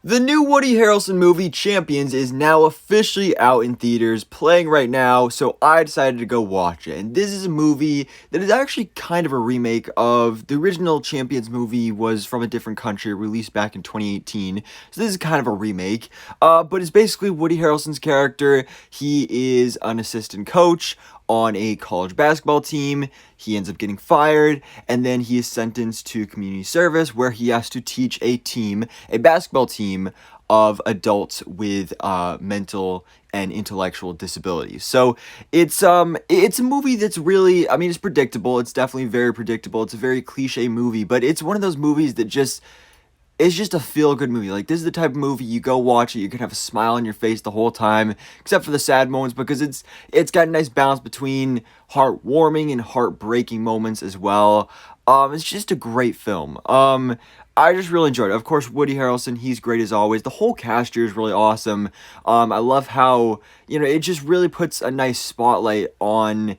The new Woody Harrelson movie, Champions, is now officially out in theaters, playing right now, so I decided to go watch it. And this is a movie that is actually kind of a remake of the original Champions movie. Was from a different country, released back in 2018. So this is kind of a remake, but it's basically Woody Harrelson's character. He is an assistant coach on a college basketball team. He ends up getting fired, and then he is sentenced to community service, where he has to teach a basketball team of adults with mental and intellectual disabilities. So it's a movie that's really, I mean, it's predictable. It's definitely very predictable. It's a very cliche movie, but it's one of those movies that just, it's just a feel-good movie. Like, this is the type of movie you go watch it, you can have a smile on your face the whole time, except for the sad moments, because it's got a nice balance between heartwarming and heartbreaking moments as well. It's just a great film. I just really enjoyed it. Of course, Woody Harrelson, he's great as always. The whole cast here is really awesome. I love how, it just really puts a nice spotlight on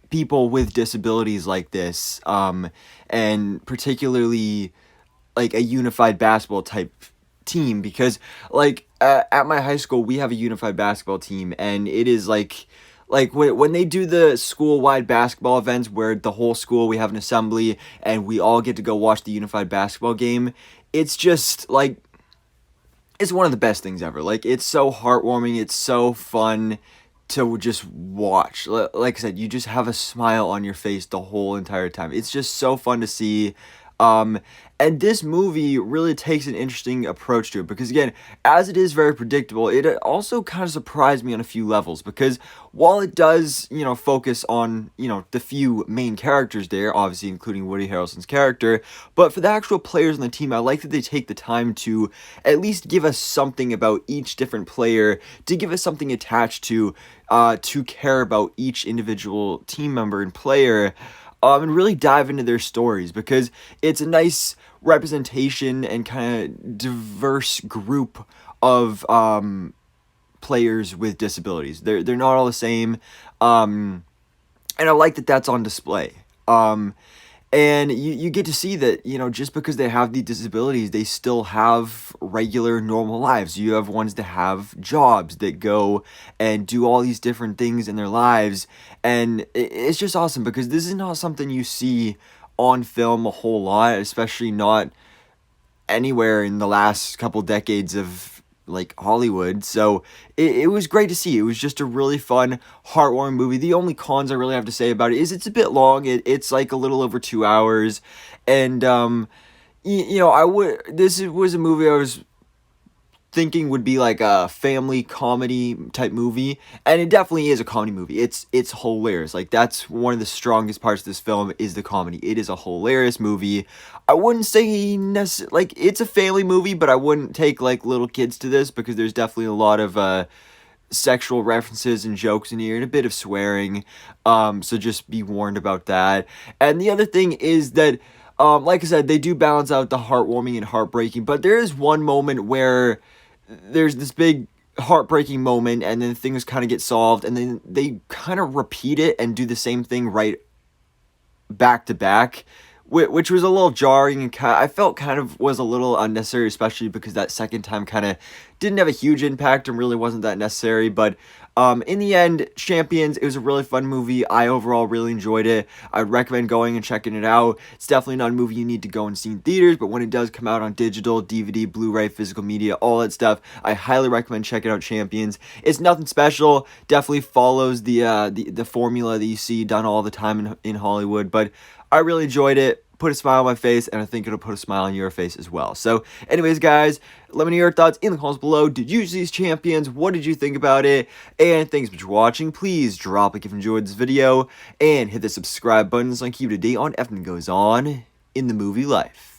people with disabilities like this, and particularly like a unified basketball type team, because like at my high school we have a unified basketball team, and it is like when they do the school-wide basketball events where the whole school, we have an assembly and we all get to go watch the unified basketball game. It's just like, it's one of the best things ever. Like, it's so heartwarming, it's so fun to just watch. Like I said, you just have a smile on your face the whole entire time. It's just so fun to see. And this movie really takes an interesting approach to it, because again, as it is very predictable, it also kind of surprised me on a few levels, because while it does, focus on, the few main characters there, obviously including Woody Harrelson's character, but for the actual players on the team, I like that they take the time to at least give us something about each different player, to give us something attached to care about each individual team member and player. And really dive into their stories, because it's a nice representation and kind of diverse group of players with disabilities. They're not all the same, and I like that that's on display. And you get to see that, just because they have the disabilities, they still have regular, normal lives. You have ones that have jobs, that go and do all these different things in their lives. And it's just awesome, because this is not something you see on film a whole lot, especially not anywhere in the last couple decades of like Hollywood. So it was great to see. It was just a really fun, heartwarming movie. The only cons I really have to say about it is it's a bit long. It's like a little over 2 hours, and this was a movie I was thinking would be like a family comedy type movie, and it definitely is a comedy movie. It's hilarious. Like, that's one of the strongest parts of this film, is the comedy. It is a hilarious movie. I wouldn't say like it's a family movie, but I wouldn't take like little kids to this, because there's definitely a lot of sexual references and jokes in here, and a bit of swearing, so just be warned about that. And the other thing is that, like I said, they do balance out the heartwarming and heartbreaking, but there is one moment where there's this big heartbreaking moment, and then things kind of get solved, and then they kind of repeat it and do the same thing right back to back, which was a little jarring, and I felt kind of was a little unnecessary, especially because that second time kind of didn't have a huge impact and really wasn't that necessary. But in the end, Champions, it was a really fun movie. I overall really enjoyed it. I'd recommend going and checking it out. It's definitely not a movie you need to go and see in theaters, but when it does come out on digital, DVD, Blu-ray, physical media, all that stuff, I highly recommend checking out Champions. It's nothing special. Definitely follows the formula that you see done all the time in Hollywood, but I really enjoyed it. Put a smile on my face, and I think it'll put a smile on your face as well. So anyways, guys, let me know your thoughts in the comments below. Did you see these Champions? What did you think about it? And thanks for watching. Please drop a like if you enjoyed this video, and hit the subscribe button so I can keep you up to date on everything that goes on in the movie life.